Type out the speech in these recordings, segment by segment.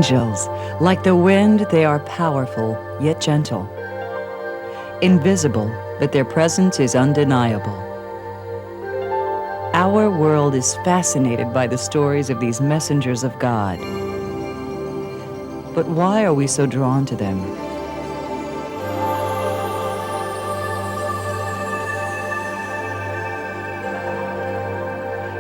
Angels, like the wind, they are powerful, yet gentle. Invisible, but their presence is undeniable. Our world is fascinated by the stories of these messengers of God. But why are we so drawn to them?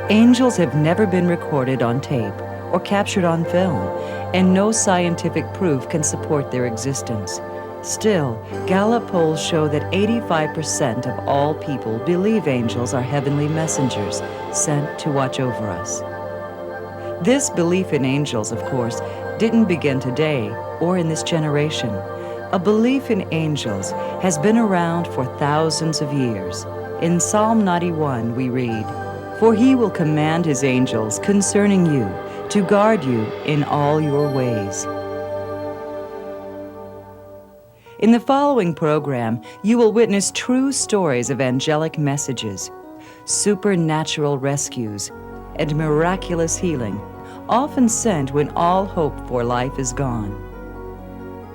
Angels have never been recorded on tape or captured on film, and no scientific proof can support their existence. Still, Gallup polls show that 85% of all people believe angels are heavenly messengers sent to watch over us. This belief in angels, of course, didn't begin today or in this generation. A belief in angels has been around for thousands of years. In Psalm 91, we read, "For he will command his angels concerning you, to guard you in all your ways." In the following program, you will witness true stories of angelic messages, supernatural rescues, and miraculous healing, often sent when all hope for life is gone.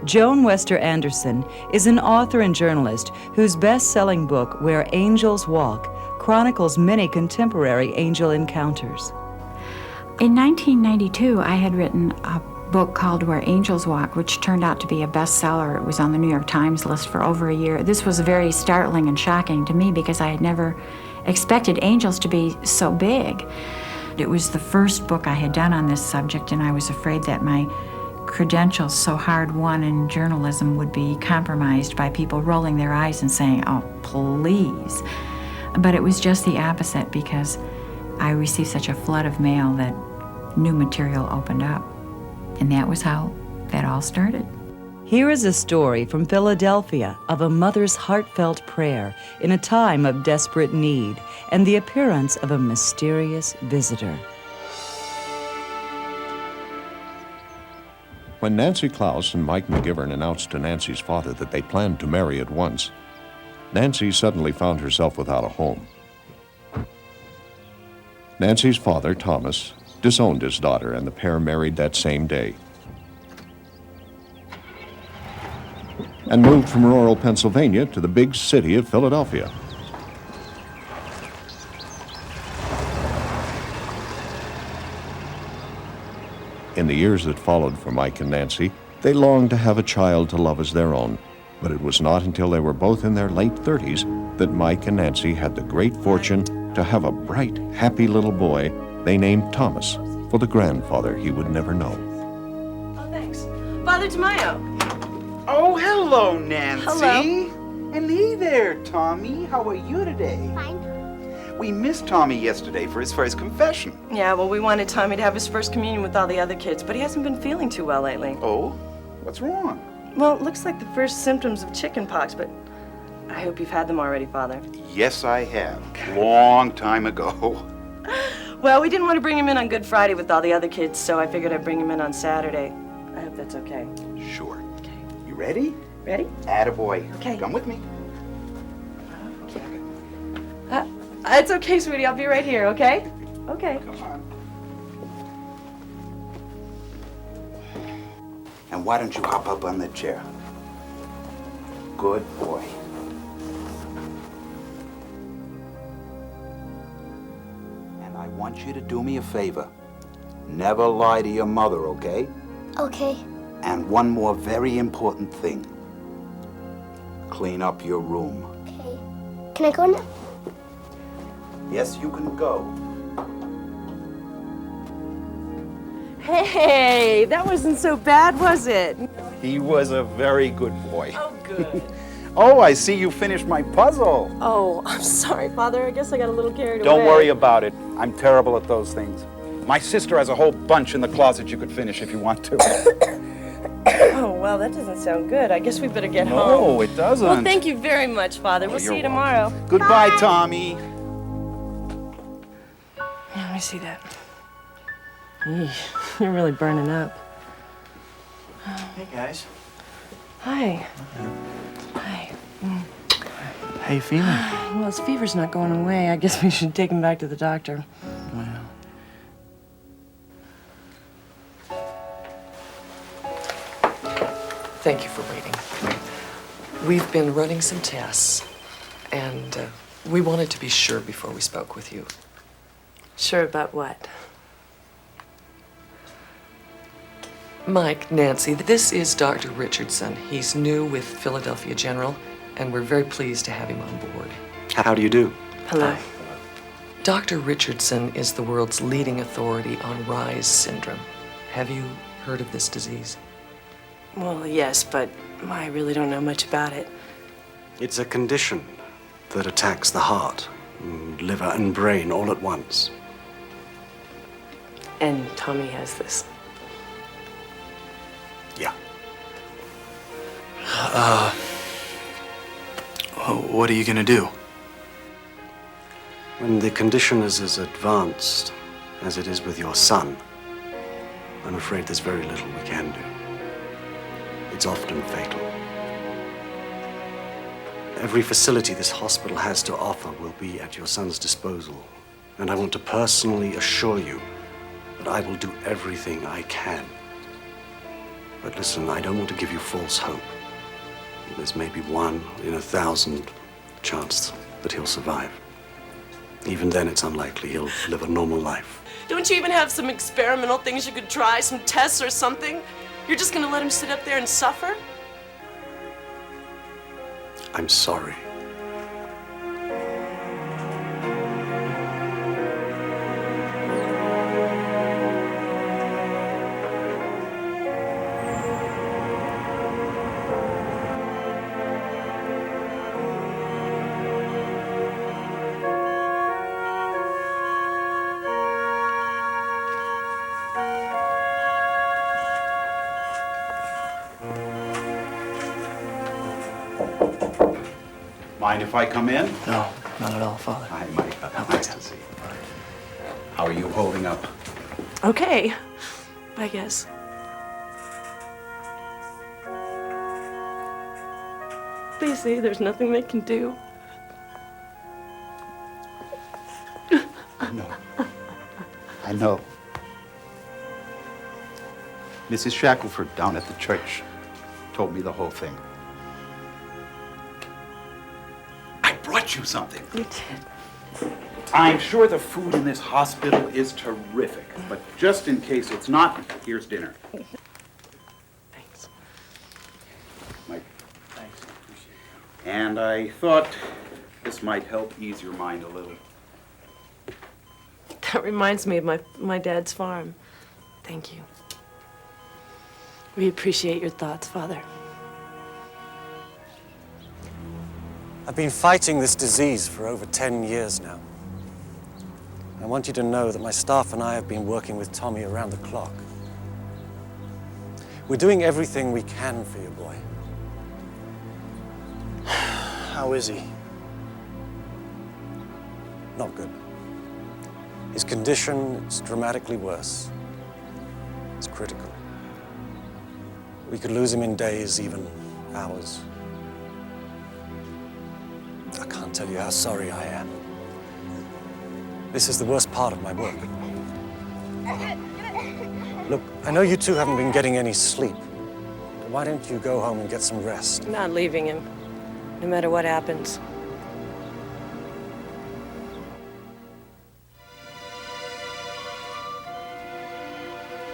Joan Wester Anderson is an author and journalist whose best-selling book, Where Angels Walk, chronicles many contemporary angel encounters. In 1992, I had written a book called Where Angels Walk, which turned out to be a bestseller. It was on the New York Times list for over a year. This was very startling and shocking to me because I had never expected angels to be so big. It was the first book I had done on this subject, and I was afraid that my credentials, so hard-won in journalism, would be compromised by people rolling their eyes and saying, "Oh, please." But it was just the opposite, because I received such a flood of mail that new material opened up. And that was how that all started. Here is a story from Philadelphia of a mother's heartfelt prayer in a time of desperate need and the appearance of a mysterious visitor. When Nancy Klaus and Mike McGivern announced to Nancy's father that they planned to marry at once, Nancy suddenly found herself without a home. Nancy's father, Thomas, disowned his daughter, and the pair married that same day and moved from rural Pennsylvania to the big city of Philadelphia. In the years that followed for Mike and Nancy, they longed to have a child to love as their own, but it was not until they were both in their late 30s that Mike and Nancy had the great fortune to have a bright, happy little boy they named Thomas, for the grandfather he would never know. Oh, thanks. Father Tamayo. Oh, hello, Nancy. Hello. And hey there, Tommy. How are you today? Fine. We missed Tommy yesterday for his first confession. Yeah, well, we wanted Tommy to have his first communion with all the other kids, but he hasn't been feeling too well lately. Oh? What's wrong? Well, it looks like the first symptoms of chickenpox, but I hope you've had them already, Father. Yes, I have. Long time ago. Well, we didn't want to bring him in on Good Friday with all the other kids, so I figured I'd bring him in on Saturday. I hope that's okay. Sure. Okay. You ready? Ready? Attaboy. Okay. Come with me. It's okay, sweetie. I'll be right here, okay? Okay. Come on. And why don't you hop up on the chair? Good boy. And I want you to do me a favor. Never lie to your mother, okay? Okay. And one more very important thing. Clean up your room. Okay. Can I go now? Yes, you can go. Hey, that wasn't so bad, was it? He was a very good boy. Oh, good. Oh, I see you finished my puzzle. Oh, I'm sorry, Father. I guess I got a little carried away. Don't worry about it. I'm terrible at those things. My sister has a whole bunch in the closet you could finish if you want to. Oh, well, that doesn't sound good. I guess we better get home. No, it doesn't. Well, thank you very much, Father. We'll see you tomorrow. Goodbye, Tommy. Yeah, let me see that. Eesh, you're really burning up. Hey, guys. Hi. Hi. How you feeling? Well, his fever's not going away. I guess we should take him back to the doctor. Well, Thank you for waiting. We've been running some tests, and we wanted to be sure before we spoke with you. Sure about what? Mike, Nancy, this is Dr. Richardson. He's new with Philadelphia General, and we're very pleased to have him on board. How do you do? Hello. Hi. Dr. Richardson is the world's leading authority on Reye's syndrome. Have you heard of this disease? Well, yes, but I really don't know much about it. It's a condition that attacks the heart, liver, and brain all at once. And Tommy has this. Yeah. What are you gonna do? When the condition is as advanced as it is with your son, I'm afraid there's very little we can do. It's often fatal. Every facility this hospital has to offer will be at your son's disposal. And I want to personally assure you that I will do everything I can. But listen, I don't want to give you false hope. There's maybe 1 in 1,000 chance that he'll survive. Even then, it's unlikely he'll live a normal life. Don't you even have some experimental things you could try, some tests or something? You're just gonna let him sit up there and suffer? I'm sorry. Mind if I come in? No, not at all, Father. Hi, Mike. Nice to see you. How are you holding up? Okay, I guess. They say there's nothing they can do. I know. I know. Mrs. Shackelford down at the church told me the whole thing. I brought you something. You did. I'm sure the food in this hospital is terrific, but just in case it's not, here's dinner. Thanks. Mike. Thanks. And I thought this might help ease your mind a little. That reminds me of my dad's farm. Thank you. We appreciate your thoughts, Father. I've been fighting this disease for over 10 years now. I want you to know that my staff and I have been working with Tommy around the clock. We're doing everything we can for your boy. How is he? Not good. His condition is dramatically worse. It's critical. We could lose him in days, even hours. I can't tell you how sorry I am. This is the worst part of my work. Look, I know you two haven't been getting any sleep. But why don't you go home and get some rest? I'm not leaving him, no matter what happens.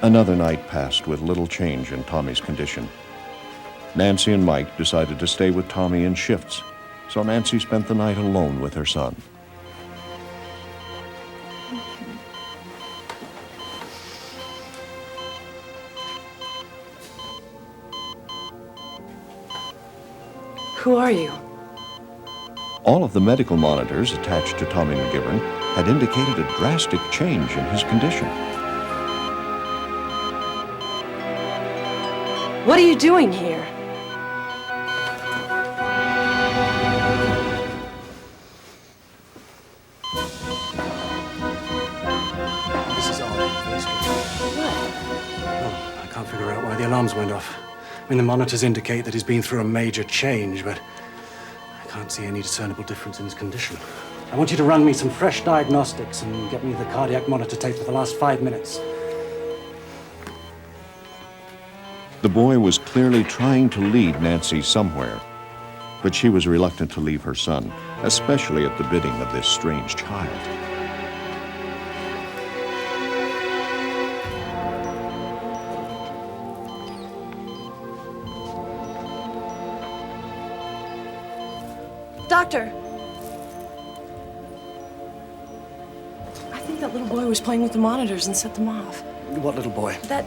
Another night passed with little change in Tommy's condition. Nancy and Mike decided to stay with Tommy in shifts, so Nancy spent the night alone with her son. Who are you? All of the medical monitors attached to Tommy McGivern had indicated a drastic change in his condition. What are you doing here? This is on. Oh, I can't figure out why the alarms went off. I mean, the monitors indicate that he's been through a major change, but I can't see any discernible difference in his condition. I want you to run me some fresh diagnostics and get me the cardiac monitor tape for the last 5 minutes. The boy was clearly trying to lead Nancy somewhere, but she was reluctant to leave her son, especially at the bidding of this strange child. Doctor! I think that little boy was playing with the monitors and set them off. What little boy? That...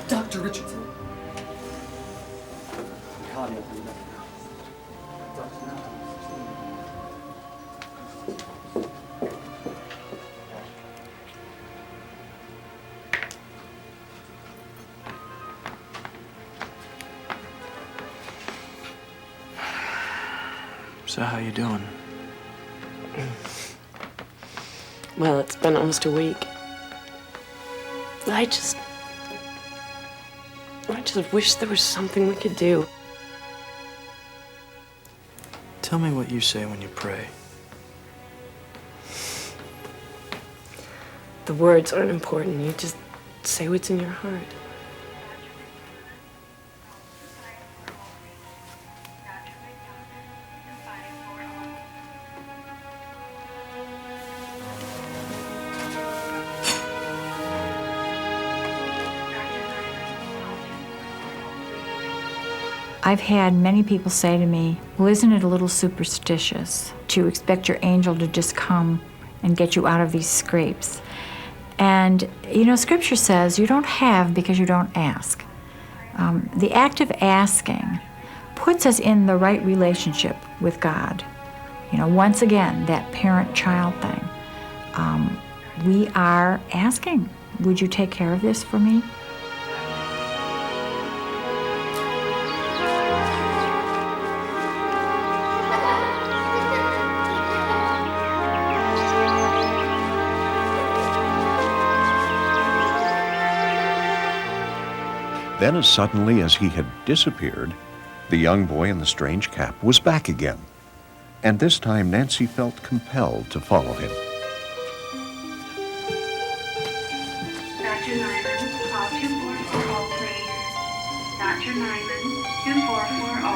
Dr. Richardson. So how you doing? Well, it's been almost a week. I just wish there was something we could do. Tell me what you say when you pray. The words aren't important. You just say what's in your heart. I've had many people say to me, well, isn't it a little superstitious to expect your angel to just come and get you out of these scrapes? And, you know, Scripture says you don't have because you don't ask. The act of asking puts us in the right relationship with God. You know, once again, that parent-child thing. We are asking, would you take care of this for me? Then, as suddenly as he had disappeared, the young boy in the strange cap was back again. And this time Nancy felt compelled to follow him. Dr. Nyman, call 2440, please. Dr. Nyman, 2440.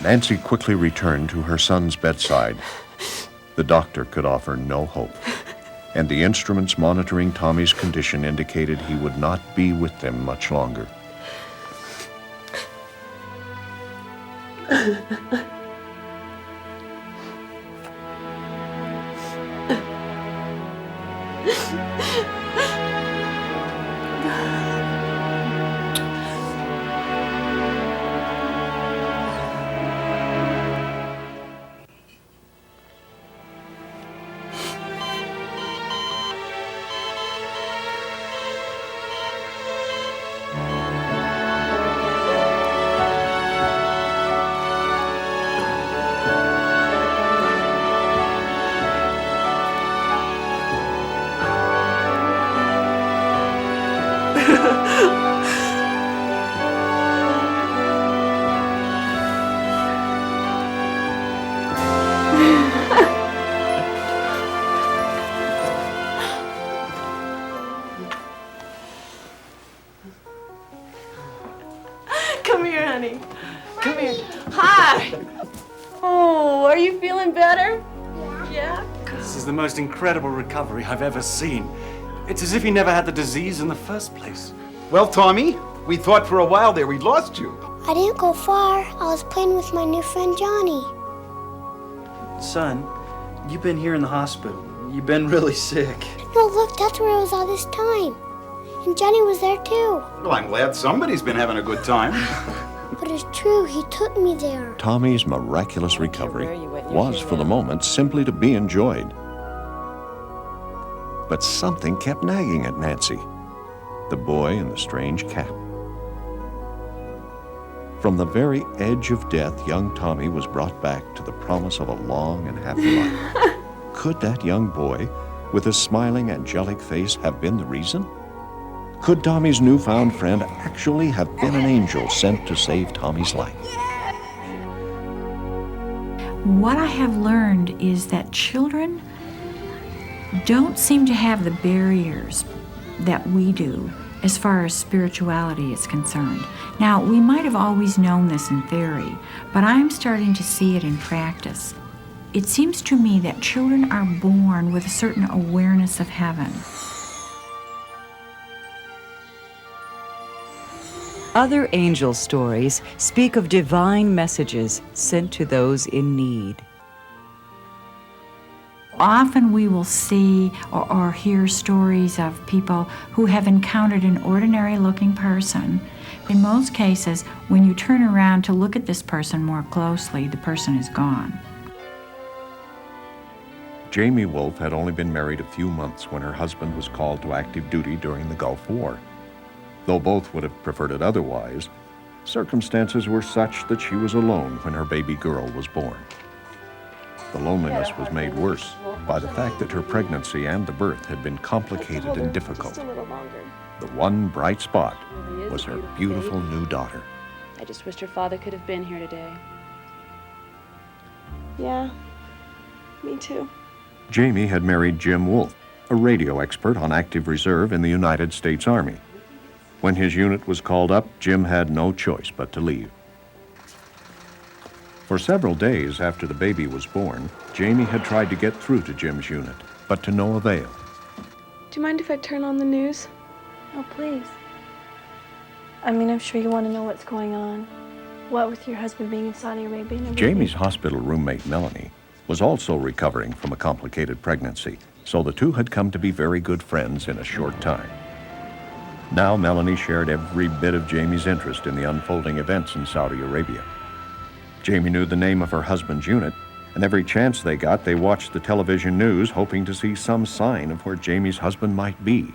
Nancy quickly returned to her son's bedside. The doctor could offer no hope, and the instruments monitoring Tommy's condition indicated he would not be with them much longer. Come here, honey. Come here. Hi. Oh, are you feeling better? Yeah? This is the most incredible recovery I've ever seen. It's as if he never had the disease in the first place. Well, Tommy, we thought for a while there we'd lost you. I didn't go far. I was playing with my new friend Johnny. Son, you've been here in the hospital. You've been really sick. No, look, that's where I was all this time. And Johnny was there too. Well, I'm glad somebody's been having a good time. But it's true, he took me there. Tommy's miraculous recovery was, for the moment, simply to be enjoyed. But something kept nagging at Nancy. The boy in the strange cap. From the very edge of death, young Tommy was brought back to the promise of a long and happy life. Could that young boy, with his smiling, angelic face, have been the reason? Could Tommy's newfound friend actually have been an angel sent to save Tommy's life? What I have learned is that children don't seem to have the barriers that we do as far as spirituality is concerned. Now, we might have always known this in theory, but I'm starting to see it in practice. It seems to me that children are born with a certain awareness of heaven. Other angel stories speak of divine messages sent to those in need. Often we will see or hear stories of people who have encountered an ordinary-looking person. In most cases, when you turn around to look at this person more closely, the person is gone. Jamie Wolfe had only been married a few months when her husband was called to active duty during the Gulf War. Though both would have preferred it otherwise, circumstances were such that she was alone when her baby girl was born. The loneliness was made worse by the fact that her pregnancy and the birth had been complicated and difficult. The one bright spot was her beautiful new daughter. I just wished her father could have been here today. Yeah, me too. Jamie had married Jim Wolfe, a radio expert on active reserve in the United States Army. When his unit was called up, Jim had no choice but to leave. For several days after the baby was born, Jamie had tried to get through to Jim's unit, but to no avail. Do you mind if I turn on the news? Oh, please. I mean, I'm sure you want to know what's going on. What with your husband being in Saudi Arabia and everything. Jamie's hospital roommate, Melanie, was also recovering from a complicated pregnancy, so the two had come to be very good friends in a short time. Now Melanie shared every bit of Jamie's interest in the unfolding events in Saudi Arabia. Jamie knew the name of her husband's unit, and every chance they got, they watched the television news, hoping to see some sign of where Jamie's husband might be.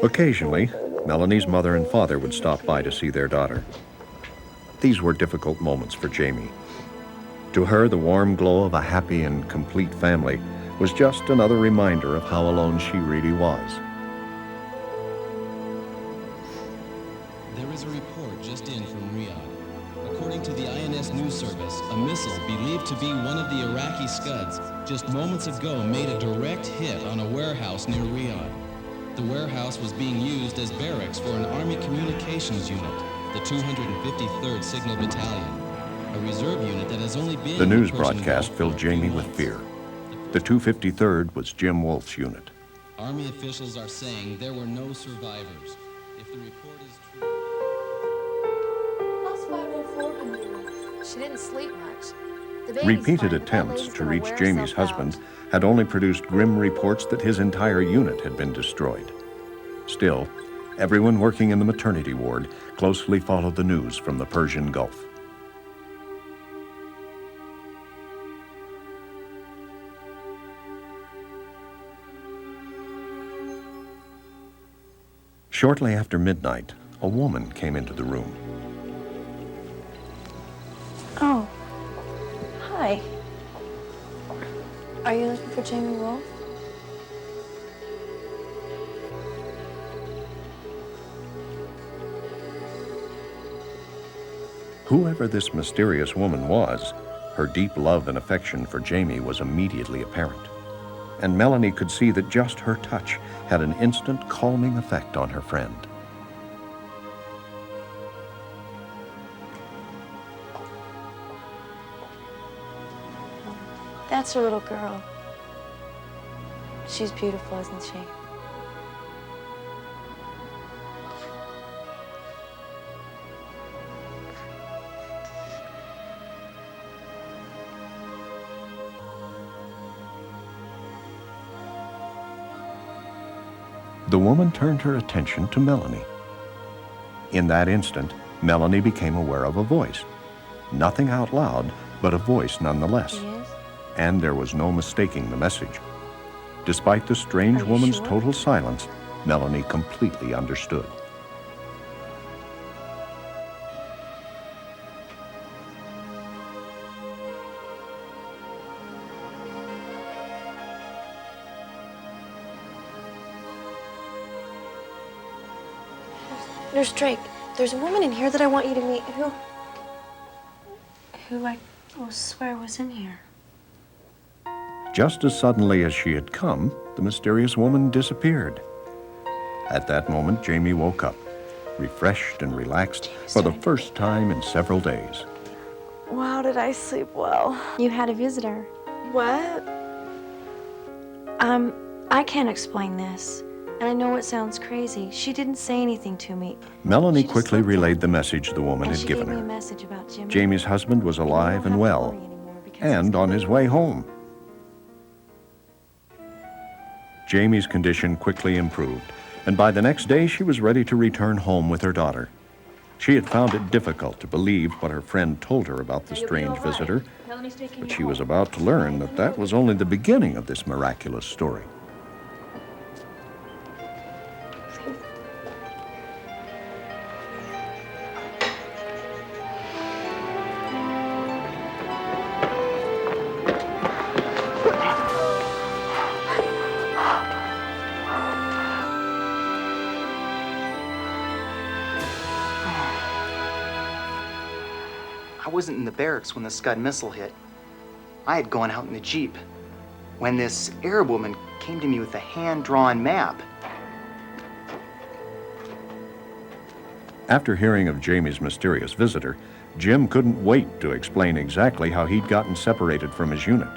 Occasionally, Melanie's mother and father would stop by to see their daughter. These were difficult moments for Jamie. To her, the warm glow of a happy and complete family was just another reminder of how alone she really was. There is a report just in from Riyadh. According to the INS news service, a missile believed to be one of the Iraqi Scuds just moments ago made a direct hit on a warehouse near Riyadh. The warehouse was being used as barracks for an Army communications unit, the 253rd Signal Battalion, a reserve unit that has only been... The news broadcast filled Jamie with fear. The 253rd was Jim Wolfe's unit. Army officials are saying there were no survivors. If the report is true... How's 504 been doing? She didn't sleep much. The baby's Repeated fine, but that attempts lady's to gonna reach wear Jamie's herself husband out. had only produced grim reports that his entire unit had been destroyed. Still, everyone working in the maternity ward closely followed the news from the Persian Gulf. Shortly after midnight, a woman came into the room. Oh. Hi. Are you looking for Jamie Wolfe? Whoever this mysterious woman was, her deep love and affection for Jamie was immediately apparent. And Melanie could see that just her touch had an instant calming effect on her friend. That's her little girl. She's beautiful, isn't she? The woman turned her attention to Melanie. In that instant, Melanie became aware of a voice. Nothing out loud, but a voice nonetheless. And there was no mistaking the message. Despite the strange woman's total silence, Melanie completely understood. Nurse Drake, there's a woman in here that I want you to meet who I will swear was in here. Just as suddenly as she had come, the mysterious woman disappeared. At that moment, Jamie woke up, refreshed and relaxed for the first time in several days. Wow, did I sleep well? You had a visitor. What? I can't explain this. And I know it sounds crazy. She didn't say anything to me. Melanie quickly relayed the message the woman had given She gave me a her. message about Jimmy. Jamie's husband was alive and well, and on his way home. Jamie's condition quickly improved, and by the next day she was ready to return home with her daughter. She had found it difficult to believe what her friend told her about the strange visitor, but she was about to learn that that was only the beginning of this miraculous story. I wasn't in the barracks when the Scud missile hit. I had gone out in the Jeep when this Arab woman came to me with a hand-drawn map. After hearing of Jamie's mysterious visitor, Jim couldn't wait to explain exactly how he'd gotten separated from his unit.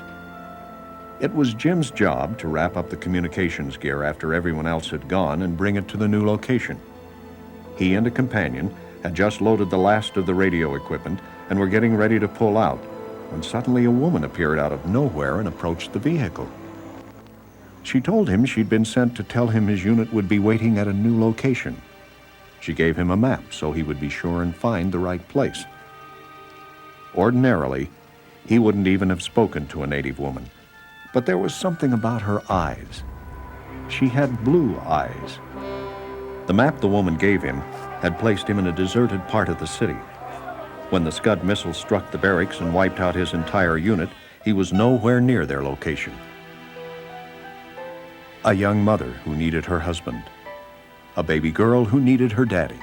It was Jim's job to wrap up the communications gear after everyone else had gone and bring it to the new location. He and a companion had just loaded the last of the radio equipment and were getting ready to pull out when suddenly a woman appeared out of nowhere and approached the vehicle. She told him she'd been sent to tell him his unit would be waiting at a new location. She gave him a map so he would be sure and find the right place. Ordinarily, he wouldn't even have spoken to a native woman, but there was something about her eyes. She had blue eyes. The map the woman gave him had placed him in a deserted part of the city. When the Scud missile struck the barracks and wiped out his entire unit, he was nowhere near their location. A young mother who needed her husband. A baby girl who needed her daddy.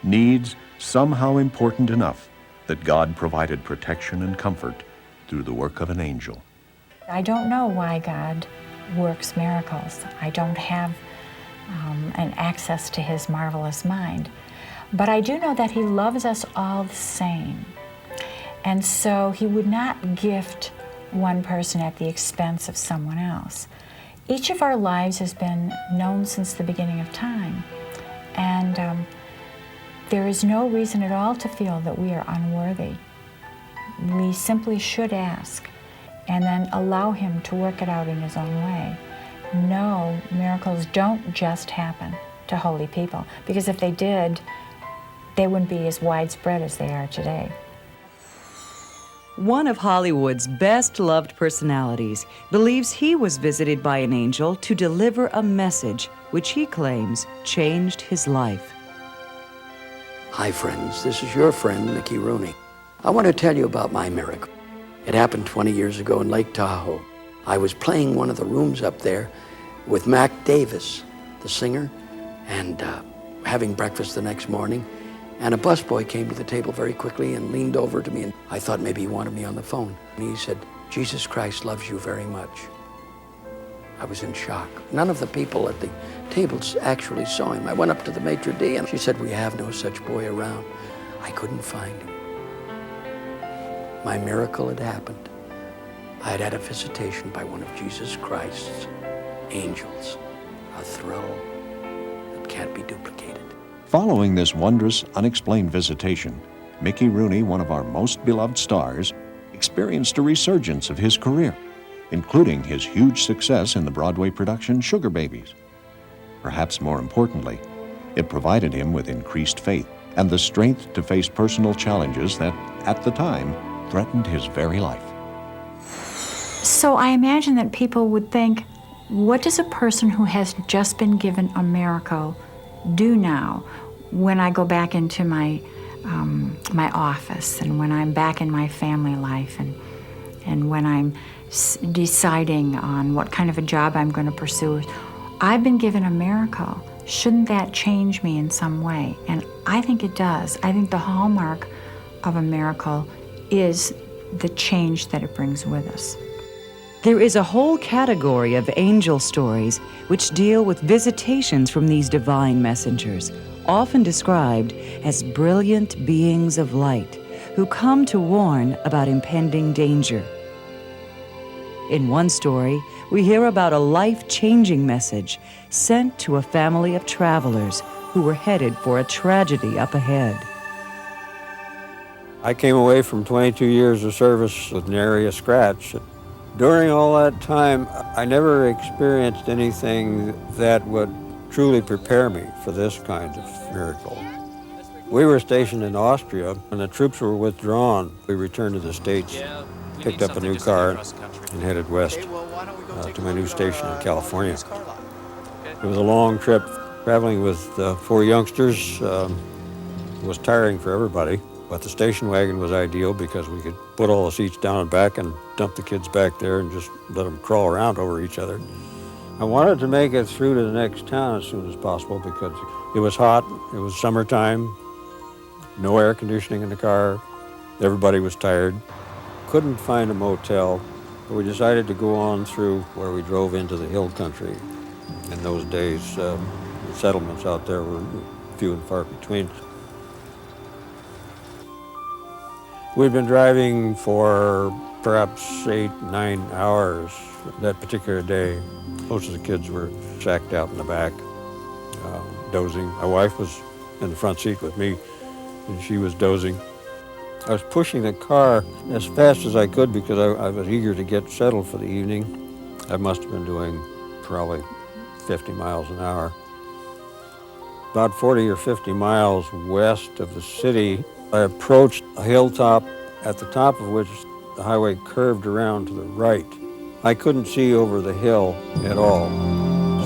Needs somehow important enough that God provided protection and comfort through the work of an angel. I don't know why God works miracles. I don't have an access to his marvelous mind. But I do know that he loves us all the same. And so he would not gift one person at the expense of someone else. Each of our lives has been known since the beginning of time. And there is no reason at all to feel that we are unworthy. We simply should ask and then allow him to work it out in his own way. No, miracles don't just happen to holy people, because if they did, they wouldn't be as widespread as they are today. One of Hollywood's best-loved personalities believes he was visited by an angel to deliver a message which he claims changed his life. Hi, friends. This is your friend, Mickey Rooney. I want to tell you about my miracle. It happened 20 years ago in Lake Tahoe. I was playing one of the rooms up there with Mac Davis, the singer, and having breakfast the next morning. And a busboy came to the table very quickly and leaned over to me, and I thought maybe he wanted me on the phone. And he said, "Jesus Christ loves you very much." I was in shock. None of the people at the tables actually saw him. I went up to the maitre d' and she said, "We have no such boy around." I couldn't find him. My miracle had happened. I had had a visitation by one of Jesus Christ's angels, a thrill that can't be duplicated. Following this wondrous, unexplained visitation, Mickey Rooney, one of our most beloved stars, experienced a resurgence of his career, including his huge success in the Broadway production Sugar Babies. Perhaps more importantly, it provided him with increased faith and the strength to face personal challenges that, at the time, threatened his very life. So I imagine that people would think, what does a person who has just been given a miracle do now when I go back into my office and when I'm back in my family life and when I'm deciding on what kind of a job I'm going to pursue? I've been given a miracle. Shouldn't that change me in some way? And I think it does. I think the hallmark of a miracle is the change that it brings with us. There is a whole category of angel stories which deal with visitations from these divine messengers, often described as brilliant beings of light who come to warn about impending danger. In one story, we hear about a life-changing message sent to a family of travelers who were headed for a tragedy up ahead. I came away from 22 years of service with nary a scratch. During all that time, I never experienced anything that would truly prepare me for this kind of miracle. We were stationed in Austria, and the troops were withdrawn. We returned to the States, picked up a new car, and headed west to my new station in California. It was a long trip. Traveling with 4 youngsters was tiring for everybody. But the station wagon was ideal because we could put all the seats down and back and dump the kids back there and just let them crawl around over each other. I wanted to make it through to the next town as soon as possible because it was hot, it was summertime, no air conditioning in the car, everybody was tired. Couldn't find a motel, but we decided to go on through where we drove into the hill country. In those days, the settlements out there were few and far between. We'd been driving for perhaps 8-9 hours that particular day. Most of the kids were sacked out in the back, dozing. My wife was in the front seat with me, and she was dozing. I was pushing the car as fast as I could because I was eager to get settled for the evening. I must have been doing probably 50 miles an hour. About 40 or 50 miles west of the city, I approached a hilltop at the top of which the highway curved around to the right. I couldn't see over the hill at all.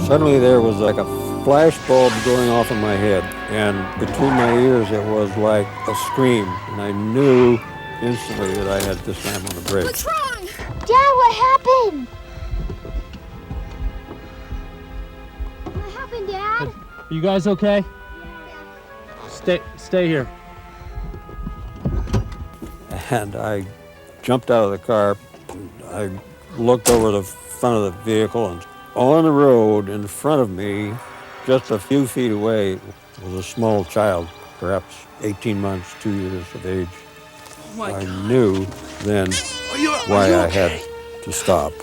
Suddenly there was like a flash bulb going off in my head, and between my ears it was like a scream, and I knew instantly that I had to slam on the brakes. What's wrong? Dad, what happened? What happened, Dad? Are you guys okay? Stay here. And I jumped out of the car. I looked over the front of the vehicle, and on the road in front of me, just a few feet away, was a small child, perhaps 18 months, 2 years of age. Oh my I God. knew then why I had to stop.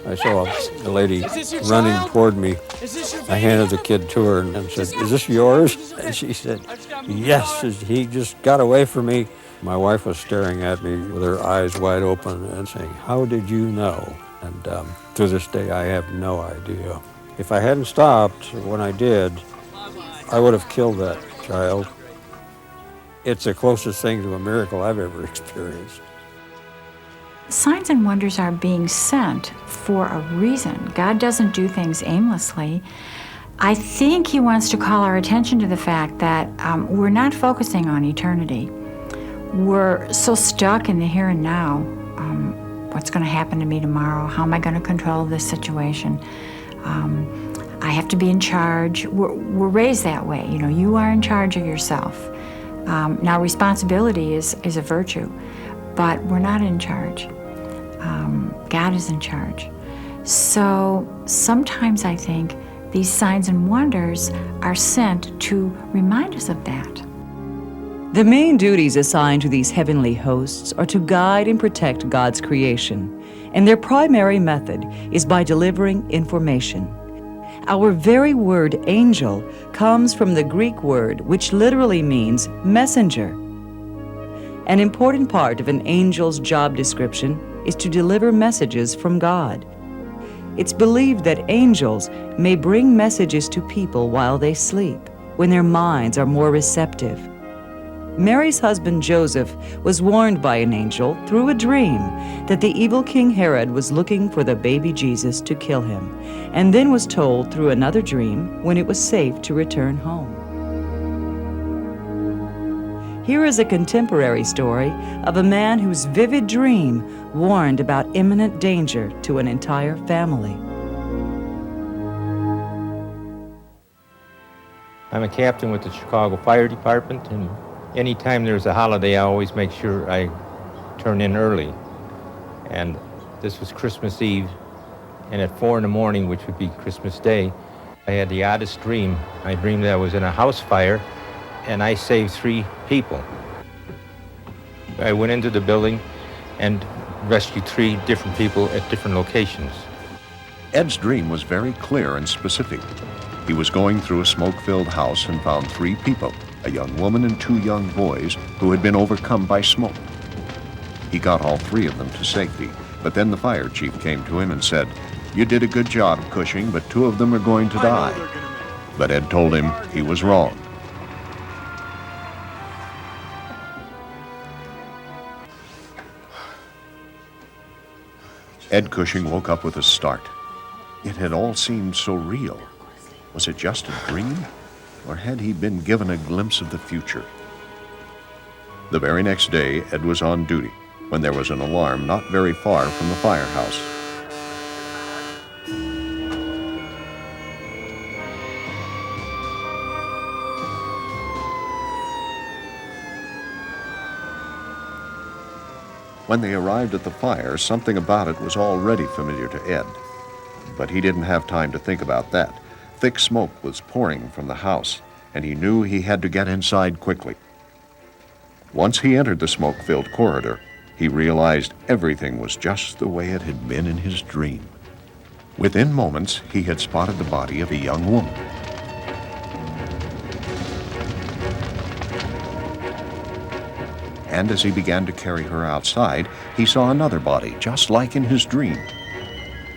I saw a lady running toward me. I handed the kid to her and said, "Is this yours?" And she said, "Yes, he just got away from me." My wife was staring at me with her eyes wide open and saying, "How did you know?" And to this day, I have no idea. If I hadn't stopped when I did, I would have killed that child. It's the closest thing to a miracle I've ever experienced. Signs and wonders are being sent for a reason. God doesn't do things aimlessly. I think he wants to call our attention to the fact that we're not focusing on eternity. We're so stuck in the here and now. What's going to happen to me tomorrow? How am I going to control this situation? I have to be in charge. We're raised that way. You know, you are in charge of yourself. Now, responsibility is a virtue, but we're not in charge. God is in charge. So sometimes I think these signs and wonders are sent to remind us of that. The main duties assigned to these heavenly hosts are to guide and protect God's creation, and their primary method is by delivering information. Our very word angel comes from the Greek word which literally means messenger. An important part of an angel's job description is to deliver messages from God. It's believed that angels may bring messages to people while they sleep, when their minds are more receptive. Mary's husband Joseph was warned by an angel through a dream that the evil King Herod was looking for the baby Jesus to kill him, and then was told through another dream when it was safe to return home. Here is a contemporary story of a man whose vivid dream warned about imminent danger to an entire family. I'm a captain with the Chicago Fire Department, and anytime there's a holiday, I always make sure I turn in early. And this was Christmas Eve, and at 4 in the morning, which would be Christmas Day, I had the oddest dream. I dreamed that I was in a house fire, and I saved 3 people. I went into the building and rescued 3 different people at different locations. Ed's dream was very clear and specific. He was going through a smoke-filled house and found 3 people, a young woman and 2 young boys who had been overcome by smoke. He got all 3 of them to safety, but then the fire chief came to him and said, "You did a good job, Cushing, but 2 of them are going to die." But Ed told him he was wrong. Ed Cushing woke up with a start. It had all seemed so real. Was it just a dream? Or had he been given a glimpse of the future? The very next day, Ed was on duty when there was an alarm not very far from the firehouse. When they arrived at the fire, something about it was already familiar to Ed. But he didn't have time to think about that. Thick smoke was pouring from the house, and he knew he had to get inside quickly. Once he entered the smoke-filled corridor, he realized everything was just the way it had been in his dream. Within moments, he had spotted the body of a young woman. And as he began to carry her outside, he saw another body, just like in his dream.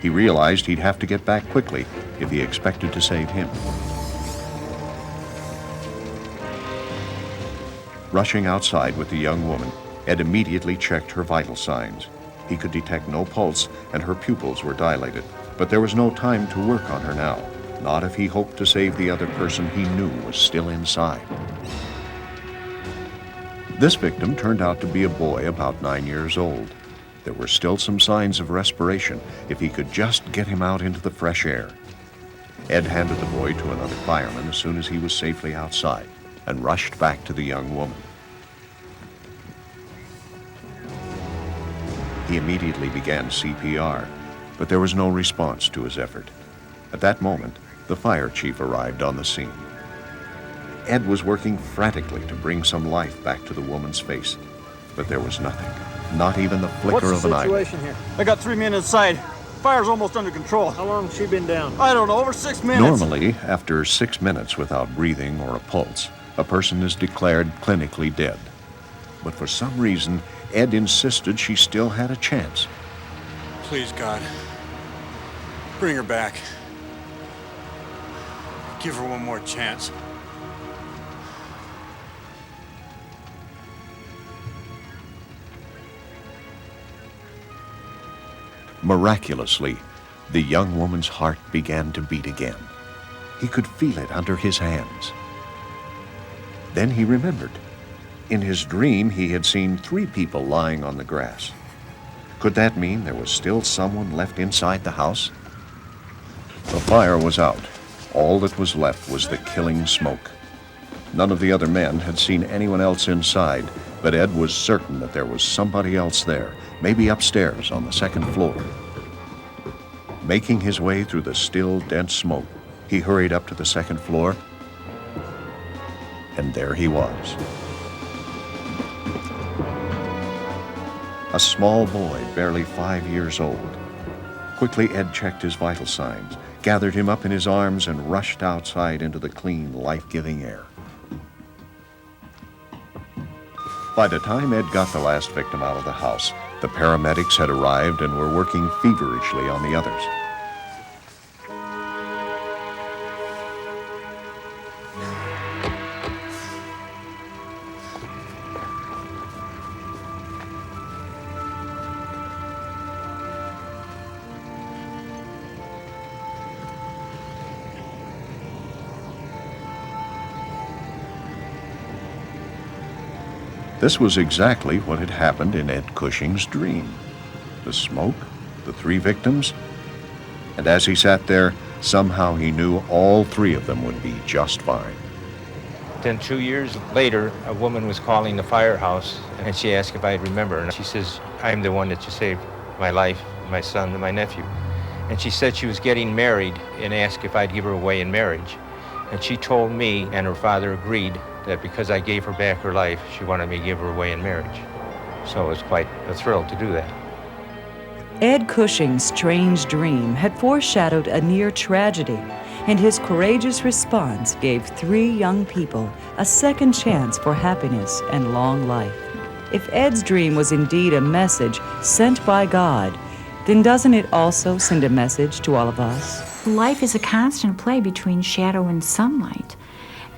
He realized he'd have to get back quickly if he expected to save him. Rushing outside with the young woman, Ed immediately checked her vital signs. He could detect no pulse, and her pupils were dilated. But there was no time to work on her now, not if he hoped to save the other person he knew was still inside. This victim turned out to be a boy about 9 years old. There were still some signs of respiration if he could just get him out into the fresh air. Ed handed the boy to another fireman as soon as he was safely outside and rushed back to the young woman. He immediately began CPR, but there was no response to his effort. At that moment, the fire chief arrived on the scene. Ed was working frantically to bring some life back to the woman's face, but there was nothing. Not even the flicker of an eye. What's the situation here? I got 3 men inside. Fire's almost under control. How long has she been down? I don't know, over 6 minutes. Normally, after 6 minutes without breathing or a pulse, a person is declared clinically dead. But for some reason, Ed insisted she still had a chance. Please, God, bring her back. Give her one more chance. Miraculously, the young woman's heart began to beat again. He could feel it under his hands. Then he remembered. In his dream, he had seen 3 people lying on the grass. Could that mean there was still someone left inside the house? The fire was out. All that was left was the killing smoke. None of the other men had seen anyone else inside, but Ed was certain that there was somebody else there, maybe upstairs on the 2nd floor. Making his way through the still, dense smoke, he hurried up to the 2nd floor, and there he was. a small boy barely 5 years old. Quickly, Ed checked his vital signs, gathered him up in his arms, and rushed outside into the clean, life-giving air. By the time Ed got the last victim out of the house, the paramedics had arrived and were working feverishly on the others. This was exactly what had happened in Ed Cushing's dream. The smoke, the 3 victims, and as he sat there, somehow he knew all 3 of them would be just fine. Then 2 years later, a woman was calling the firehouse, and she asked if I'd remember. And she says, I'm the one that you saved my life, my son, and my nephew. And she said she was getting married and asked if I'd give her away in marriage. And she told me, and her father agreed, that because I gave her back her life, she wanted me to give her away in marriage. So it was quite a thrill to do that. Ed Cushing's strange dream had foreshadowed a near tragedy, and his courageous response gave 3 young people a second chance for happiness and long life. If Ed's dream was indeed a message sent by God, then doesn't it also send a message to all of us? Life is a constant play between shadow and sunlight,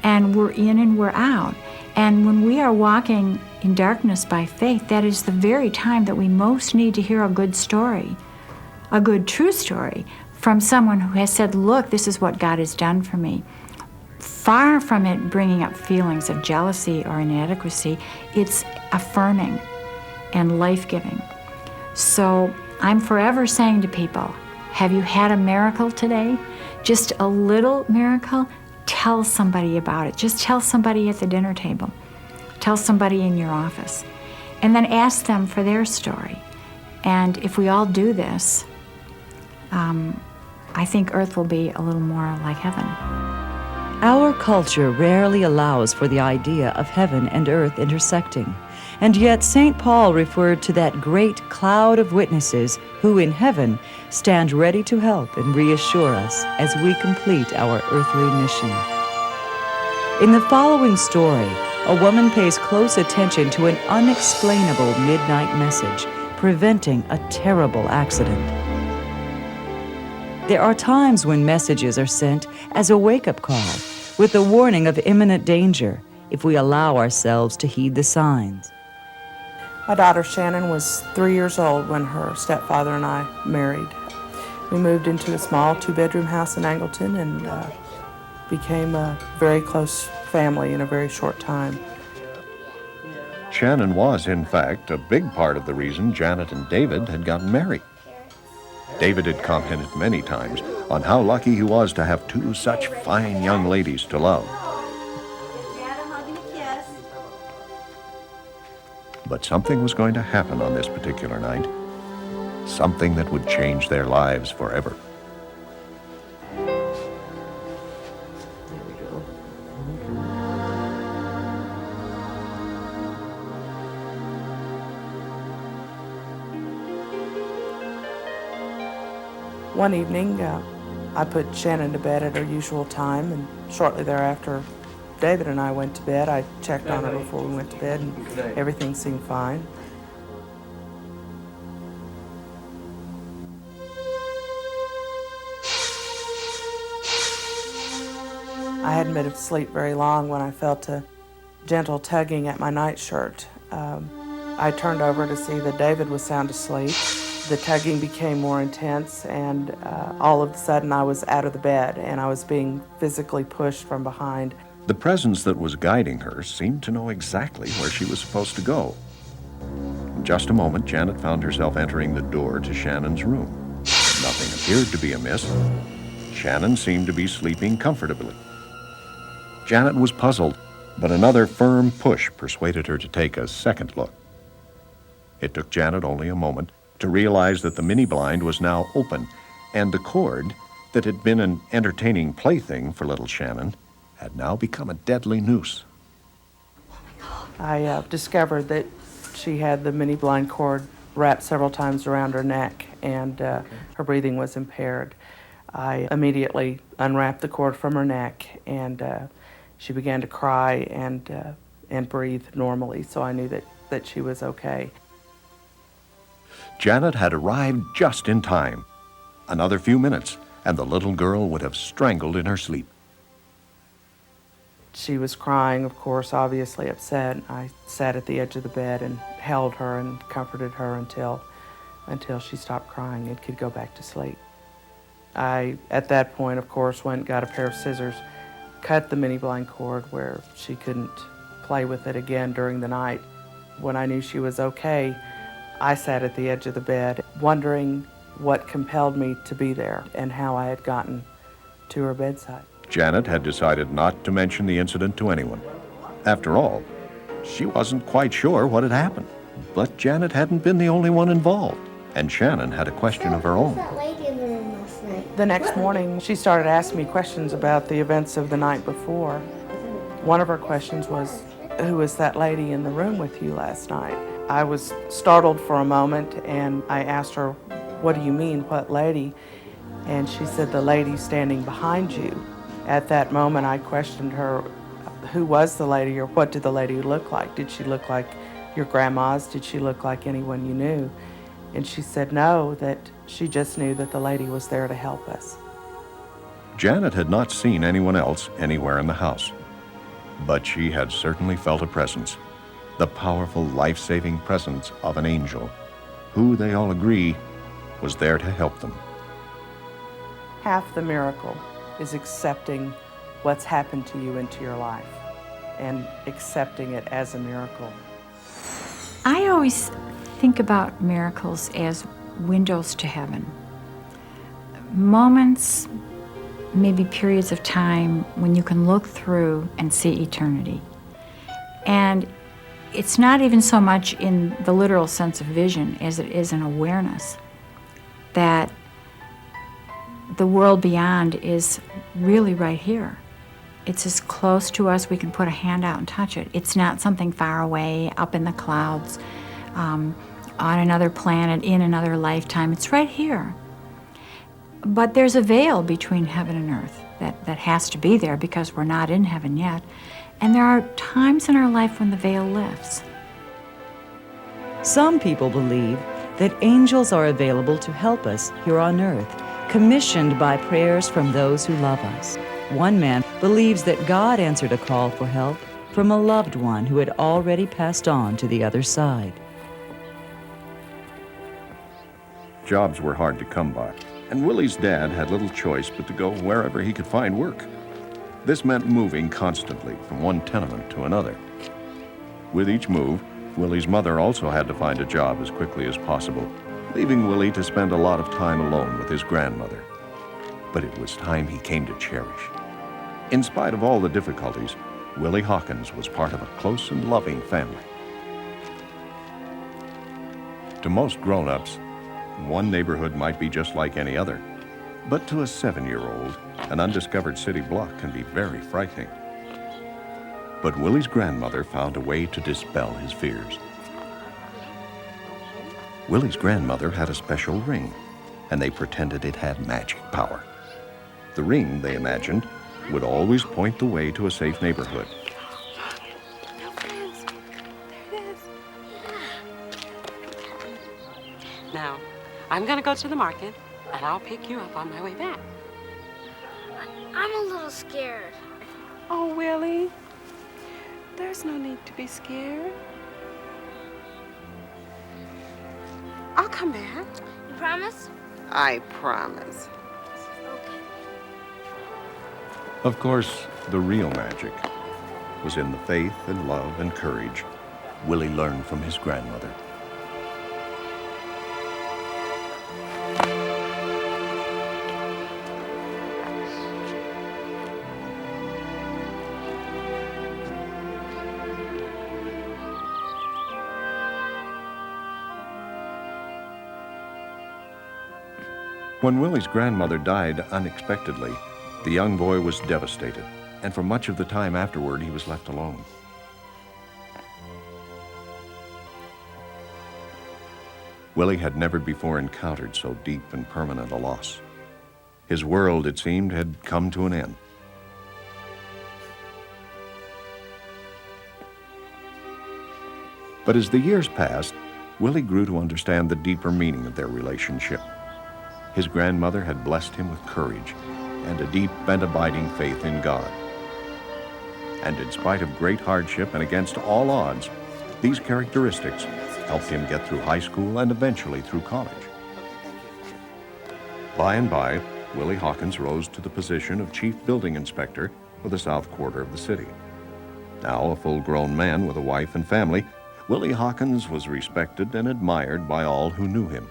and we're in and we're out. And when we are walking in darkness by faith, that is the very time that we most need to hear a good story, a good true story from someone who has said, look, this is what God has done for me. Far from it bringing up feelings of jealousy or inadequacy, it's affirming and life-giving. So I'm forever saying to people, have you had a miracle today? Just a little miracle? Tell somebody about it. Just tell somebody at the dinner table. Tell somebody in your office. And then ask them for their story. And if we all do this, I think Earth will be a little more like heaven. Our culture rarely allows for the idea of heaven and earth intersecting, and yet St. Paul referred to that great cloud of witnesses who in heaven stand ready to help and reassure us as we complete our earthly mission. In the following story, a woman pays close attention to an unexplainable midnight message preventing a terrible accident. There are times when messages are sent as a wake-up call with the warning of imminent danger if we allow ourselves to heed the signs. My daughter Shannon was 3 years old when her stepfather and I married. We moved into a small 2-bedroom house in Angleton and became a very close family in a very short time. Shannon was, in fact, a big part of the reason Janet and David had gotten married. David had commented many times on how lucky he was to have 2 such fine young ladies to love. But something was going to happen on this particular night, something that would change their lives forever. One evening, I put Shannon to bed at her usual time, and shortly thereafter, David and I went to bed. I checked on her before we went to bed, and everything seemed fine. I hadn't been asleep very long when I felt a gentle tugging at my nightshirt. I turned over to see that David was sound asleep. The tugging became more intense, and all of a sudden I was out of the bed and I was being physically pushed from behind. The presence that was guiding her seemed to know exactly where she was supposed to go. In just a moment, Janet found herself entering the door to Shannon's room. Nothing appeared to be amiss. Shannon seemed to be sleeping comfortably. Janet was puzzled, but another firm push persuaded her to take a second look. It took Janet only a moment to realize that the mini blind was now open, and the cord that had been an entertaining plaything for little Shannon had now become a deadly noose. I discovered that she had the mini blind cord wrapped several times around her neck, and her breathing was impaired. I immediately unwrapped the cord from her neck, and she began to cry and breathe normally, so I knew that she was okay. Janet had arrived just in time. Another few minutes, and the little girl would have strangled in her sleep. She was crying, of course, obviously upset. I sat at the edge of the bed and held her and comforted her until she stopped crying and could go back to sleep. I, at that point, of course, went and got a pair of scissors, cut the mini blind cord where she couldn't play with it again during the night. When I knew she was okay, I sat at the edge of the bed, wondering what compelled me to be there and how I had gotten to her bedside. Janet had decided not to mention the incident to anyone. After all, she wasn't quite sure what had happened. But Janet hadn't been the only one involved, and Shannon had a question of her own. That lady in the room last night. The next morning, she started asking me questions about the events of the night before. One of her questions was, "Who was that lady in the room with you last night?" I was startled for a moment, and I asked her, "What do you mean, what lady?" And she said, "The lady standing behind you." At that moment, I questioned her, who was the lady, or what did the lady look like? Did she look like your grandma's? Did she look like anyone you knew? And she said no, that she just knew that the lady was there to help us. Janet had not seen anyone else anywhere in the house, but she had certainly felt a presence, the powerful, life-saving presence of an angel, who, they all agree, was there to help them. Half the miracle is accepting what's happened to you into your life and accepting it as a miracle. I always think about miracles as windows to heaven. Moments, maybe periods of time when you can look through and see eternity. And it's not even so much in the literal sense of vision as it is an awareness that the world beyond is really right here. It's as close to us, we can put a hand out and touch it. It's not something far away, up in the clouds, on another planet, in another lifetime. It's right here. But there's a veil between heaven and earth that has to be there because we're not in heaven yet. And there are times in our life when the veil lifts. Some people believe that angels are available to help us here on earth, commissioned by prayers from those who love us. One man believes that God answered a call for help from a loved one who had already passed on to the other side. Jobs were hard to come by, and Willie's dad had little choice but to go wherever he could find work. This meant moving constantly from one tenement to another. With each move, Willie's mother also had to find a job as quickly as possible, leaving Willie to spend a lot of time alone with his grandmother. But it was time he came to cherish. In spite of all the difficulties, Willie Hawkins was part of a close and loving family. To most grown-ups, one neighborhood might be just like any other, but to a 7-year-old, an undiscovered city block can be very frightening. But Willie's grandmother found a way to dispel his fears. Willie's grandmother had a special ring, and they pretended it had magic power. The ring, they imagined, would always point the way to a safe neighborhood. Now, I'm gonna go to the market, and I'll pick you up on my way back. I'm a little scared. Oh, Willie, there's no need to be scared. I'll come back. You promise? I promise. Of course, the real magic was in the faith and love and courage Willie learned from his grandmother. When Willie's grandmother died unexpectedly, the young boy was devastated, and for much of the time afterward, he was left alone. Willie had never before encountered so deep and permanent a loss. His world, it seemed, had come to an end. But as the years passed, Willie grew to understand the deeper meaning of their relationship. His grandmother had blessed him with courage and a deep and abiding faith in God. And in spite of great hardship and against all odds, these characteristics helped him get through high school and eventually through college. By and by, Willie Hawkins rose to the position of chief building inspector for the south quarter of the city. Now a full-grown man with a wife and family, Willie Hawkins was respected and admired by all who knew him.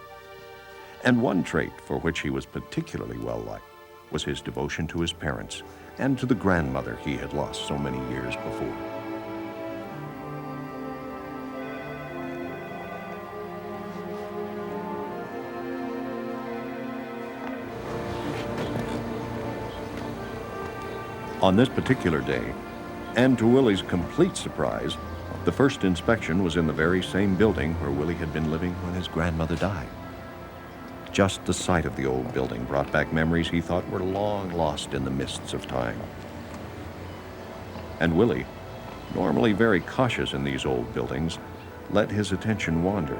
And one trait for which he was particularly well-liked was his devotion to his parents and to the grandmother he had lost so many years before. On this particular day, and to Willie's complete surprise, the first inspection was in the very same building where Willie had been living when his grandmother died. Just the sight of the old building brought back memories he thought were long lost in the mists of time. And Willie, normally very cautious in these old buildings, let his attention wander.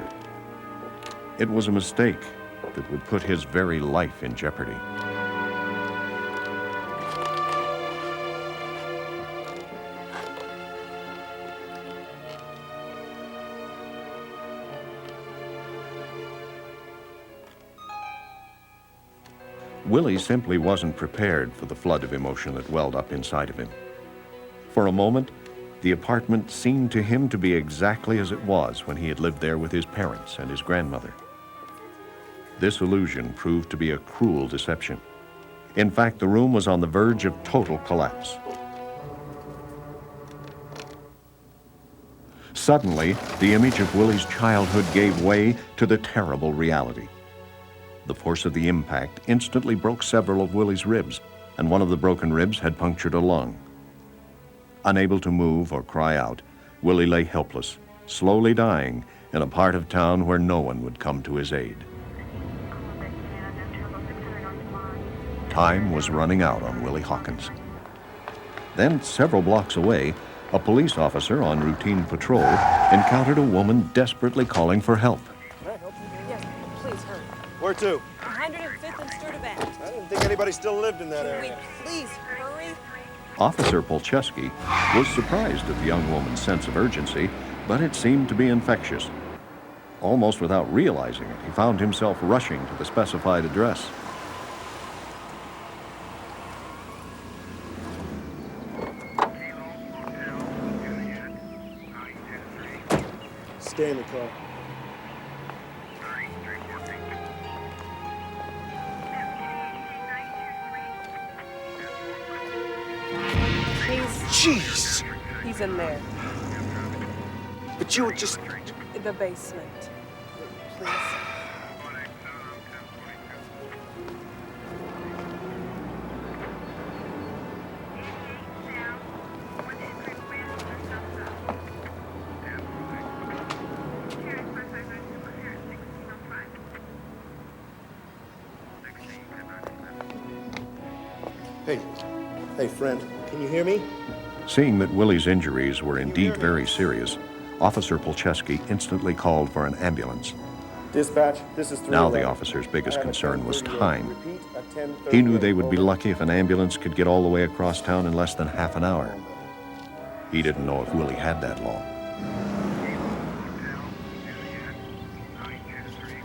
It was a mistake that would put his very life in jeopardy. Willie simply wasn't prepared for the flood of emotion that welled up inside of him. For a moment, the apartment seemed to him to be exactly as it was when he had lived there with his parents and his grandmother. This illusion proved to be a cruel deception. In fact, the room was on the verge of total collapse. Suddenly, the image of Willie's childhood gave way to the terrible reality. The force of the impact instantly broke several of Willie's ribs, and one of the broken ribs had punctured a lung. Unable to move or cry out, Willie lay helpless, slowly dying in a part of town where no one would come to his aid. Time was running out on Willie Hawkins. Then, several blocks away, a police officer on routine patrol encountered a woman desperately calling for help. Yes, please hurry. Where to? 105th and Sturdivant. I didn't think anybody still lived in that area. Please hurry. Officer Polcheski was surprised at the young woman's sense of urgency, but it seemed to be infectious. Almost without realizing it, he found himself rushing to the specified address. Stay in the car. Jeez! He's in there. But you were just... The basement. Please. Hey, friend, can you hear me? Seeing that Willie's injuries were indeed very serious, Officer Polcheski instantly called for an ambulance. Dispatch, this is Now the officer's biggest concern was time. He knew they would be lucky if an ambulance could get all the way across town in less than half an hour. He didn't know if Willie had that long.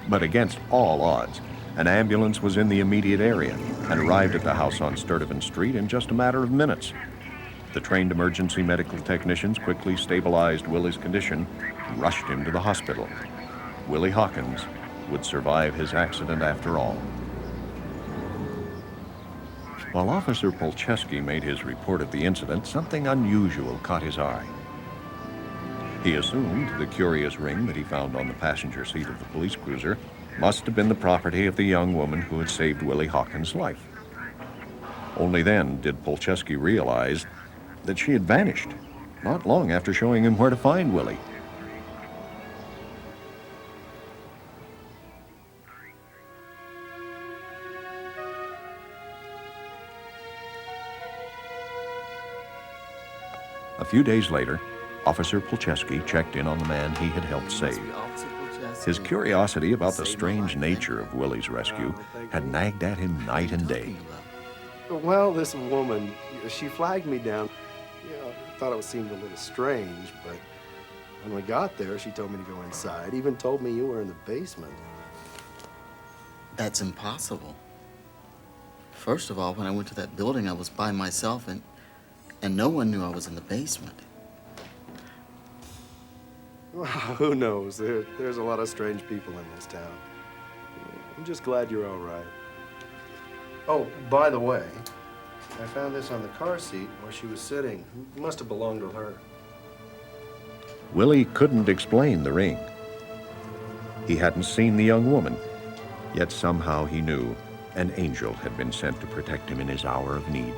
But against all odds, an ambulance was in the immediate area and arrived at the house on Sturdivant Street in just a matter of minutes. The trained emergency medical technicians quickly stabilized Willie's condition and rushed him to the hospital. Willie Hawkins would survive his accident after all. While Officer Polcheski made his report of the incident, something unusual caught his eye. He assumed the curious ring that he found on the passenger seat of the police cruiser must have been the property of the young woman who had saved Willie Hawkins' life. Only then did Polcheski realize that she had vanished, not long after showing him where to find Willie. A few days later, Officer Polcheski checked in on the man he had helped save. His curiosity about the strange nature of Willie's rescue had nagged at him night and day. Well, this woman, she flagged me down. I thought it seemed a little strange, but when we got there, she told me to go inside, even told me you were in the basement. That's impossible. First of all, when I went to that building, I was by myself, and no one knew I was in the basement. Well, who knows? There's a lot of strange people in this town. I'm just glad you're all right. Oh, by the way, I found this on the car seat where she was sitting. It must have belonged to her. Willie couldn't explain the ring. He hadn't seen the young woman, yet somehow he knew an angel had been sent to protect him in his hour of need.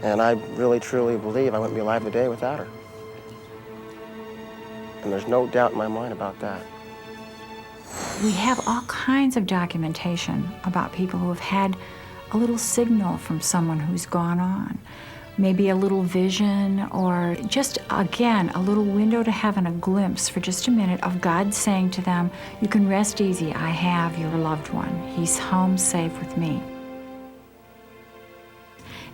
And I really, truly believe I wouldn't be alive today without her. And there's no doubt in my mind about that. We have all kinds of documentation about people who have had a little signal from someone who's gone on. Maybe a little vision, or just, again, a little window to heaven, a glimpse for just a minute of God saying to them, you can rest easy, I have your loved one. He's home safe with me.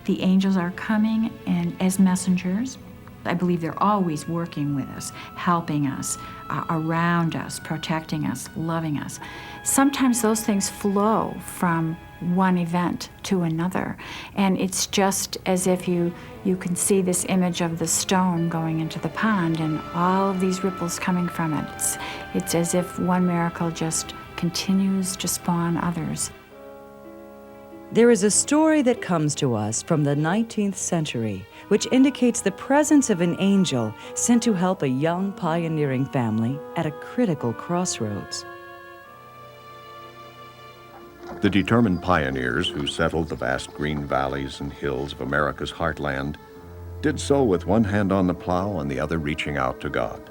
The angels are coming and as messengers. I believe they're always working with us, helping us, around us, protecting us, loving us. Sometimes those things flow from one event to another, and it's just as if you can see this image of the stone going into the pond and all of these ripples coming from it. It's as if one miracle just continues to spawn others. There is a story that comes to us from the 19th century which indicates the presence of an angel sent to help a young pioneering family at a critical crossroads. The determined pioneers who settled the vast green valleys and hills of America's heartland did so with one hand on the plow and the other reaching out to God.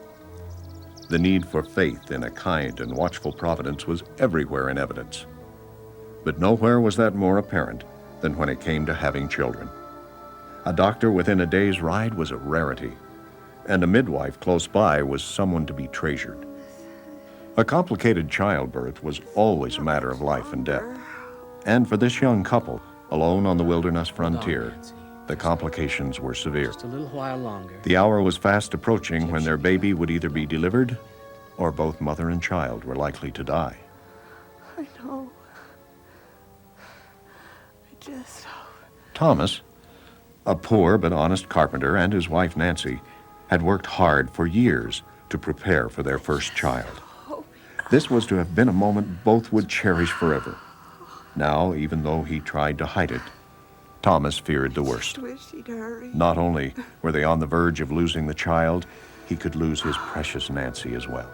The need for faith in a kind and watchful providence was everywhere in evidence. But nowhere was that more apparent than when it came to having children. A doctor within a day's ride was a rarity, and a midwife close by was someone to be treasured. A complicated childbirth was always a matter of life and death. And for this young couple, alone on the wilderness frontier, the complications were severe. Just a little while longer. The hour was fast approaching when their baby would either be delivered or both mother and child were likely to die. I know. Thomas, a poor but honest carpenter, and his wife Nancy had worked hard for years to prepare for their first child. This was to have been a moment both would cherish forever. Now, even though he tried to hide it, Thomas feared the worst. Not only were they on the verge of losing the child, he could lose his precious Nancy as well.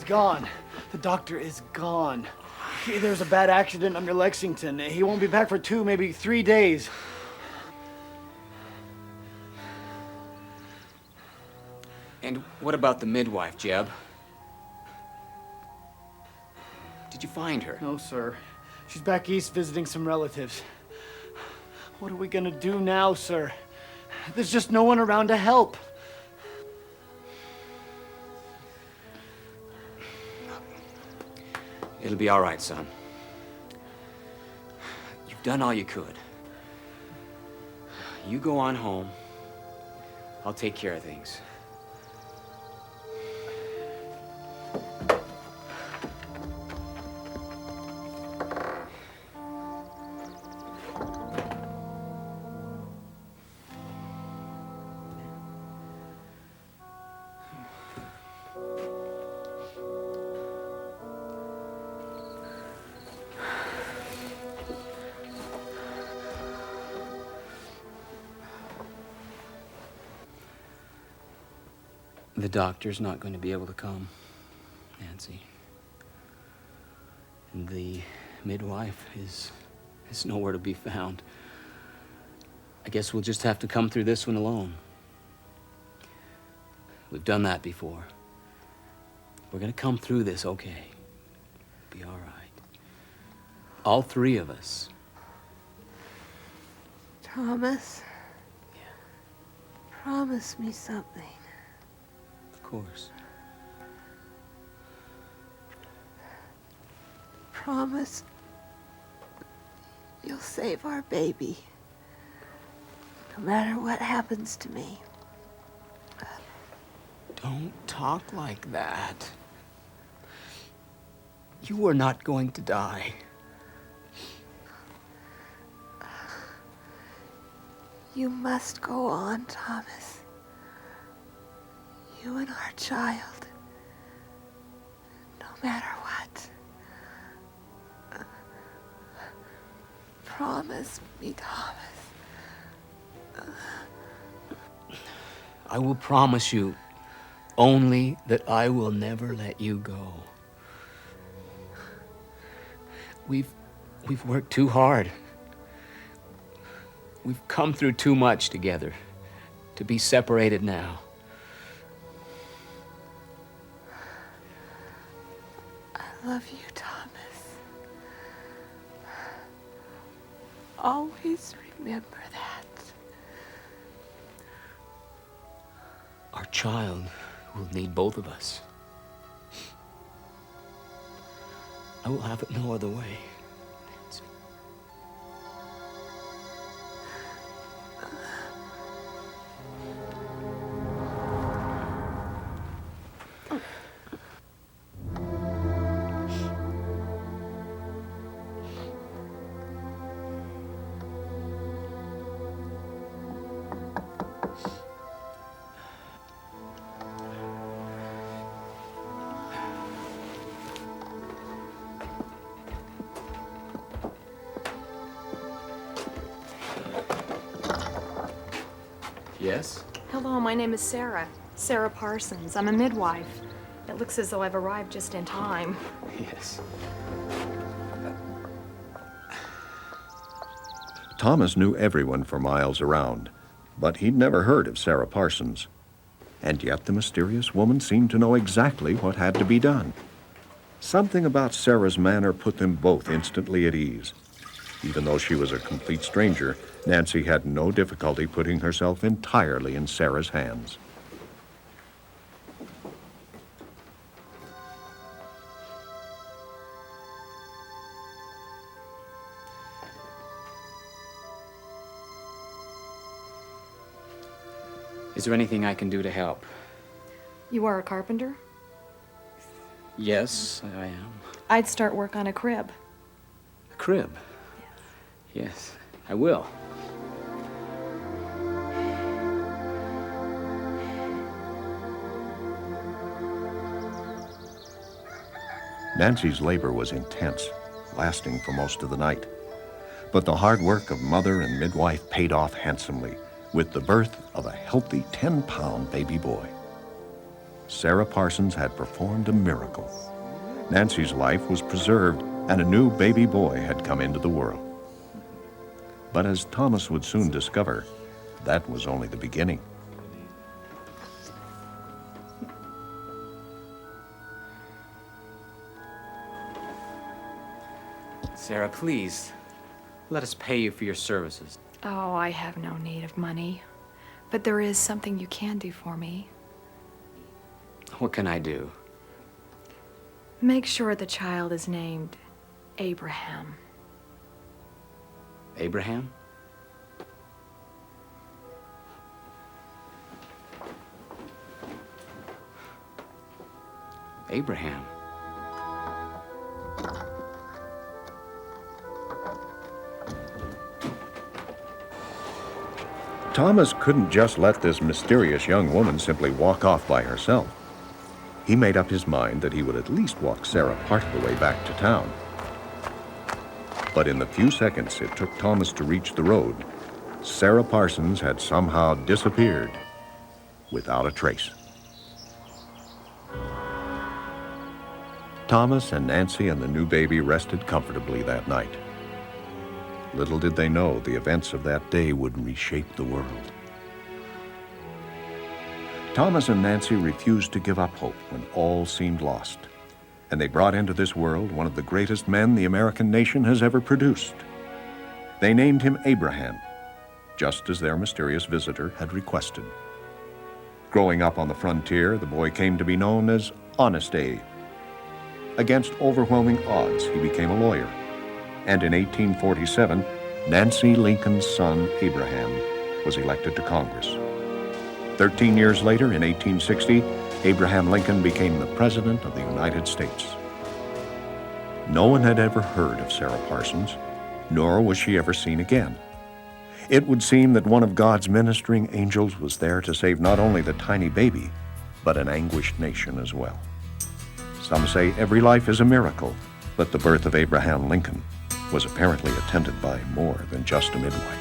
Gone. The doctor is gone. There's a bad accident under Lexington. He won't be back for 2, maybe 3 days. And what about the midwife, Jeb? Did you find her? No, sir. She's back east visiting some relatives. What are we gonna do now, sir? There's just no one around to help. It'll be all right, son. You've done all you could. You go on home. I'll take care of things. The doctor's not going to be able to come, Nancy. And the midwife is nowhere to be found. I guess we'll just have to come through this one alone. We've done that before. We're gonna come through this okay. Be all right. All three of us. Thomas. Promise me something. Of course. Promise you'll save our baby. No matter what happens to me. Don't talk like that. You are not going to die. You must go on, Thomas. You and our child. No matter what. Promise me, Thomas. I will promise you only that I will never let you go. We've worked too hard. We've come through too much together to be separated now. I love you, Thomas. Always remember that. Our child will need both of us. I will have it no other way. Nancy. Yes? Hello, my name is Sarah. Sarah Parsons. I'm a midwife. It looks as though I've arrived just in time. Yes. Thomas knew everyone for miles around, but he'd never heard of Sarah Parsons. And yet the mysterious woman seemed to know exactly what had to be done. Something about Sarah's manner put them both instantly at ease. Even though she was a complete stranger, Nancy had no difficulty putting herself entirely in Sarah's hands. Is there anything I can do to help? You are a carpenter? Yes, I am. I'd start work on a crib. A crib? Yes, I will. Nancy's labor was intense, lasting for most of the night. But the hard work of mother and midwife paid off handsomely with the birth of a healthy 10-pound baby boy. Sarah Parsons had performed a miracle. Nancy's life was preserved and a new baby boy had come into the world. But as Thomas would soon discover, that was only the beginning. Sarah, please, let us pay you for your services. Oh, I have no need of money. But there is something you can do for me. What can I do? Make sure the child is named Abraham. Abraham? Abraham. Thomas couldn't just let this mysterious young woman simply walk off by herself. He made up his mind that he would at least walk Sarah part of the way back to town. But in the few seconds it took Thomas to reach the road, Sarah Parsons had somehow disappeared without a trace. Thomas and Nancy and the new baby rested comfortably that night. Little did they know the events of that day would reshape the world. Thomas and Nancy refused to give up hope when all seemed lost, and they brought into this world one of the greatest men the American nation has ever produced. They named him Abraham, just as their mysterious visitor had requested. Growing up on the frontier, the boy came to be known as Honest Abe. Against overwhelming odds, he became a lawyer, and in 1847, Nancy Lincoln's son, Abraham, was elected to Congress. 13 years later, in 1860, Abraham Lincoln became the President of the United States. No one had ever heard of Sarah Parsons, nor was she ever seen again. It would seem that one of God's ministering angels was there to save not only the tiny baby, but an anguished nation as well. Some say every life is a miracle, but the birth of Abraham Lincoln was apparently attended by more than just a midwife.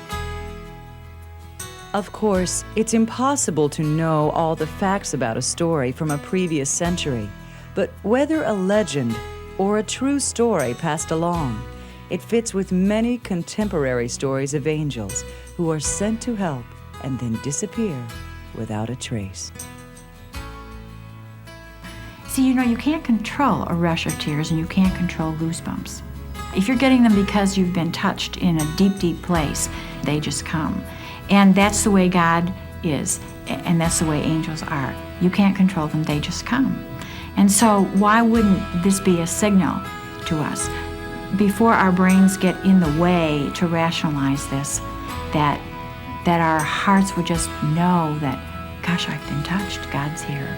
Of course, it's impossible to know all the facts about a story from a previous century, but whether a legend or a true story passed along, it fits with many contemporary stories of angels who are sent to help and then disappear without a trace. See, you can't control a rush of tears and you can't control goosebumps. If you're getting them because you've been touched in a deep, deep place, they just come. And that's the way God is, and that's the way angels are. You can't control them, they just come. And so why wouldn't this be a signal to us, before our brains get in the way to rationalize this, that our hearts would just know that, gosh, I've been touched, God's here.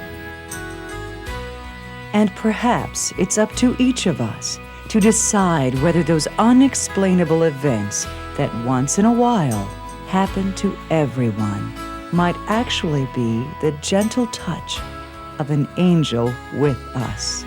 And perhaps it's up to each of us to decide whether those unexplainable events that once in a while happen to everyone might actually be the gentle touch of an angel with us.